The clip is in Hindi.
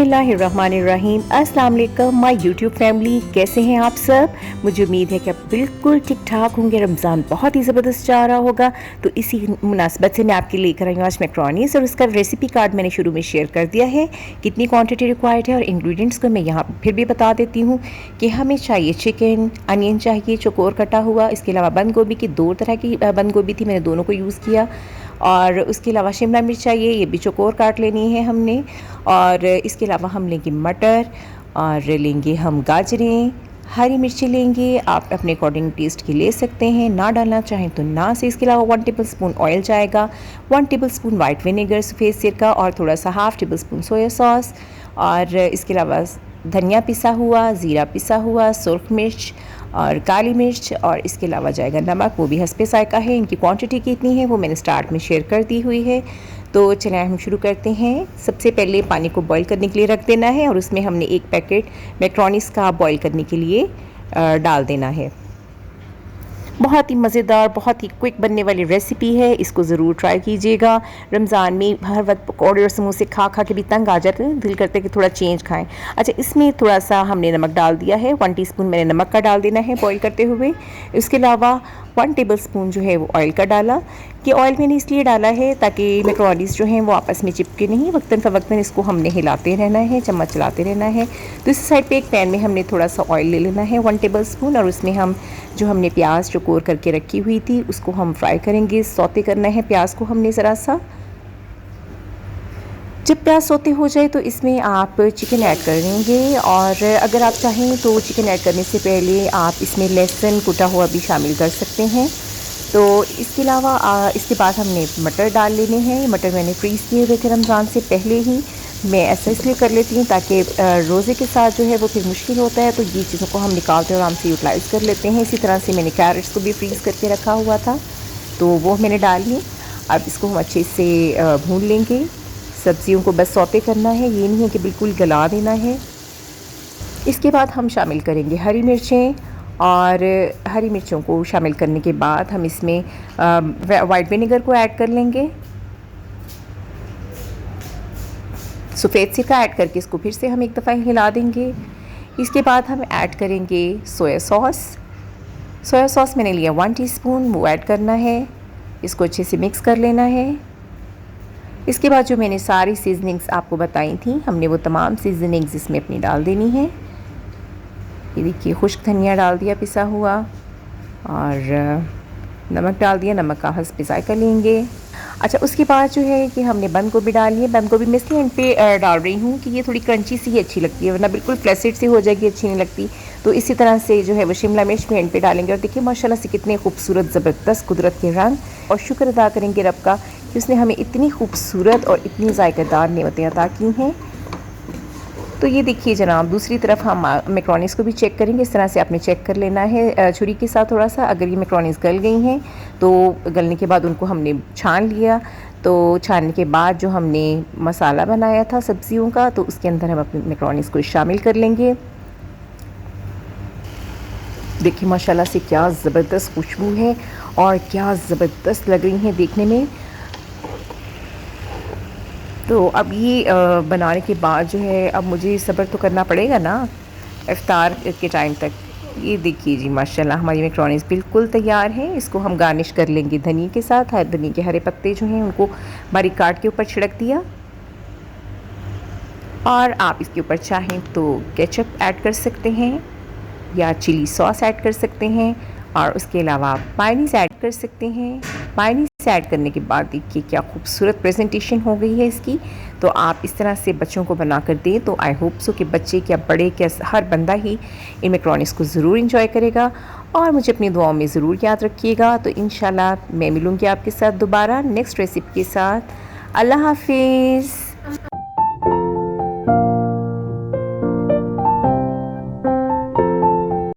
बिस्मिल्लाहिर्रहमानिर्रहीम। अस्सलाम वालेकुम माय यूट्यूब फैमिली, कैसे हैं आप सब। मुझे उम्मीद है कि आप बिल्कुल ठीक ठाक होंगे। रमज़ान बहुत ही ज़बरदस्त जा रहा होगा, तो इसी मुनासबत से मैं आपके लेकर आई हूँ आज मैक्रोनीस, और उसका रेसिपी कार्ड मैंने शुरू में शेयर कर दिया है। कितनी क्वांटिटी रिक्वायर्ड है और इंग्रेडिएंट्स को मैं यहाँ फिर भी बता देती हूँ कि हमें चाहिए चिकन, अनियन चाहिए चौकोर कटा हुआ, इसके अलावा बंद गोभी की 2 तरह की बंद गोभी थी, मैंने दोनों को यूज़ किया। और उसके अलावा शिमला मिर्च चाहिए, ये भी चौकोर काट लेनी है हमने। और इसके अलावा हम लेंगे मटर, और लेंगे हम गाजरें, हरी मिर्ची लेंगे, आप अपने अकॉर्डिंग टेस्ट की ले सकते हैं, ना डालना चाहें तो ना से। इसके अलावा 1 टेबल स्पून ऑयल जाएगा, 1 टेबल स्पून वाइट विनेगर सफ़ेद सिरका, और थोड़ा सा 1/2 टेबल स्पून सोया सॉस। और इसके अलावा धनिया पिसा हुआ, ज़ीरा पिसा हुआ, सुर्ख मिर्च और काली मिर्च, और इसके अलावा जाएगा नमक, वो भी हस्बे ज़ायक़ा है। इनकी क्वांटिटी कितनी है वो मैंने स्टार्ट में शेयर कर दी हुई है। तो चलिए हम शुरू करते हैं। सबसे पहले पानी को बॉईल करने के लिए रख देना है, और उसमें हमने 1 पैकेट मैक्रोनीस का बॉईल करने के लिए डाल देना है। बहुत ही मज़ेदार, बहुत ही क्विक बनने वाली रेसिपी है, इसको ज़रूर ट्राई कीजिएगा। रमज़ान में हर वक्त पकौड़े और समोसे खा खा के भी तंग आ जाते हैं, दिल करते हैं कि थोड़ा चेंज खाएं। अच्छा, इसमें थोड़ा सा हमने नमक डाल दिया है, 1 टीस्पून मैंने नमक का डाल देना है बॉईल करते हुए। इसके अलावा 1 टेबल स्पून जो है वो ऑयल का डाला। कि ऑयल मैंने इसलिए डाला है ताकि मैक्रोनीस जो हैं वो आपस में चिपके नहीं, वक्तन फ़वक्तन इसको हमने हिलाते रहना है, चम्मच चलाते रहना है। तो इस साइड पे एक पैन में हमने थोड़ा सा ऑयल ले लेना है 1 टेबल स्पून, और उसमें हम जो हमने प्याज चौकोर करके रखी हुई थी उसको हम फ्राई करेंगे। सौते करना है प्याज को हमने ज़रा सा। जब प्याज सौते हो जाए तो इसमें आप चिकन ऐड कर देंगे, और अगर आप चाहें तो चिकन ऐड करने से पहले आप इसमें लहसुन कुटा हुआ भी शामिल कर सकते हैं। तो इसके अलावा इसके बाद हमने मटर डाल लेने हैं। मटर मैंने फ्रीज़ किए हुए थे रमज़ान से पहले ही, मैं ऐसा इसलिए कर लेती हूँ ताकि रोज़े के साथ जो है वो फिर मुश्किल होता है, तो ये चीज़ों को हम निकालते और आराम से यूटिलाइज़ कर लेते हैं। इसी तरह से मैंने कैरेट्स को भी फ्रीज़ करके रखा हुआ था, तो वो मैंने डाल ली। अब इसको हम अच्छे से भून लेंगे। सब्जियों को बस सौते करना है, ये नहीं है कि बिल्कुल गला देना है। इसके बाद हम शामिल करेंगे हरी मिर्चें, और हरी मिर्चों को शामिल करने के बाद हम इसमें वाइट विनेगर को ऐड कर लेंगे। सफ़ेद सिरका ऐड करके इसको फिर से हम एक दफ़ा हिला देंगे। इसके बाद हम ऐड करेंगे सोया सॉस। सोया सॉस मैंने लिया 1 टीस्पून, वो ऐड करना है। इसको अच्छे से मिक्स कर लेना है। इसके बाद जो मैंने सारी सीजनिंग्स आपको बताई थी, हमने वो तमाम सीजनिंग्स इसमें अपनी डाल देनी है। ये देखिए, खुश्क धनिया डाल दिया पिसा हुआ, और नमक डाल दिया, नमक का हस्बे ज़ायक़ा लेंगे। अच्छा, उसके बाद जो है कि हमने बंद गोभी डाली है। बंद गोभी मैं इसलिए एंड पे डाल रही हूँ कि ये थोड़ी क्रंची सी ही अच्छी लगती है, वरना बिल्कुल फ्लैसिड सी हो जाएगी, अच्छी नहीं लगती। तो इसी तरह से जो है वो शिमला मिर्च भी एंड पे डालेंगे। और देखिए माशाल्लाह से कितने खूबसूरत ज़बरदस्त कुदरत के रंग, और शुक्र अदा करेंगे रब का कि उसने हमें इतनी खूबसूरत और इतनी ज़ायक़ेदार नेमतें अता की हैं। तो ये देखिए जनाब, दूसरी तरफ हम मैक्रोनीस को भी चेक करेंगे। इस तरह से आपने चेक कर लेना है छुरी के साथ थोड़ा सा। अगर ये मैक्रोनीस गल गई हैं तो गलने के बाद उनको हमने छान लिया। तो छानने के बाद जो हमने मसाला बनाया था सब्जियों का, तो उसके अंदर हम अपने मैक्रोनीस को शामिल कर लेंगे। देखिए माशाल्लाह से क्या ज़बरदस्त खुशबू है, और क्या ज़बरदस्त लग रही हैं देखने में। तो अब ये बनाने के बाद जो है अब मुझे सब्र तो करना पड़ेगा ना इफ्तार के टाइम तक। ये देखिए जी माशाल्लाह हमारी मैक्रोनीस बिल्कुल तैयार है। इसको हम गार्निश कर लेंगे धनिया के साथ। धनिया के हरे पत्ते जो हैं उनको बारीक काट के ऊपर छिड़क दिया, और आप इसके ऊपर चाहें तो केचप ऐड कर सकते हैं या चिली सॉस ऐड कर सकते हैं, और उसके अलावा आप मायोनीज़ ऐड कर सकते हैं। मायोनीज़ ऐड करने के बाद देखिए क्या खूबसूरत प्रेजेंटेशन हो गई है इसकी। तो आप इस तरह से बच्चों को बना कर दें, तो आई होप सो कि बच्चे क्या बड़े क्या हर बंदा ही इन मैक्रोनीस को ज़रूर इंजॉय करेगा। और मुझे अपनी दुआओं में ज़रूर याद रखिएगा। तो इंशाल्लाह मैं मिलूँगी आपके साथ दोबारा नेक्स्ट रेसिपी के साथ। अल्लाह हाफिज़।